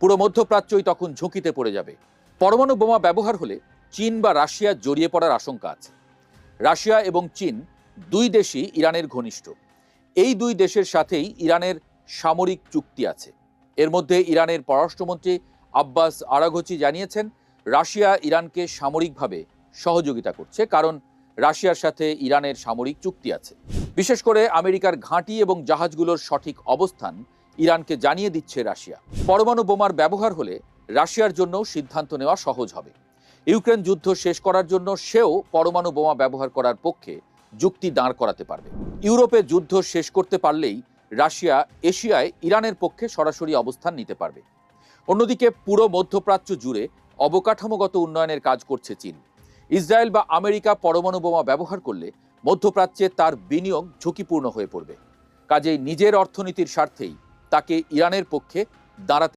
পুরো মধ্যপ্রাচ্যই তখন ঝুঁকিতে পড়ে যাবে। পরমাণু বোমা ব্যবহার হলে চীন বা রাশিয়া জড়িয়ে পড়ার আশঙ্কা আছে। রাশিয়া এবং চীন দুই দেশই ইরানের ঘনিষ্ঠ। এই দুই দেশের সাথেই ইরানের সামরিক চুক্তি আছে। এর মধ্যে ইরানের পররাষ্ট্রমন্ত্রী আব্বাস আরাঘচি জানিয়েছেন, রাশিয়া ইরানকে সামরিকভাবে সহযোগিতা করছে, কারণ রাশিয়ার সাথে ইরানের সামরিক চুক্তি আছে। বিশেষ করে আমেরিকার ঘাঁটি এবং জাহাজগুলোর সঠিক অবস্থান ইরানকে জানিয়ে দিচ্ছে রাশিয়া। পরমাণু বোমার ব্যবহার হলে রাশিয়ার জন্য সিদ্ধান্ত নেওয়া সহজ হবে। ইউক্রেন যুদ্ধ শেষ করার জন্য সেও পরমাণু বোমা ব্যবহার করার পক্ষে যুক্তি দাঁড় করাতে পারবে। ইউরোপে যুদ্ধ শেষ করতে পারলেই রাশিয়া এশিয়ায় ইরানের পক্ষে সরাসরি অবস্থান নিতে পারবে। অন্যদিকে পুরো মধ্যপ্রাচ্য জুড়ে অবকাঠামোগত উন্নয়নের কাজ করছে চীন। ইসরায়েল বা আমেরিকা পরমাণু বোমা ব্যবহার করলে মধ্যপ্রাচ্যে তার বিনিয়োগ ঝুঁকিপূর্ণ হয়ে পড়বে। কাজেই নিজের অর্থনীতির স্বার্থেই তাকে ইরানের পক্ষে দাঁড়াতে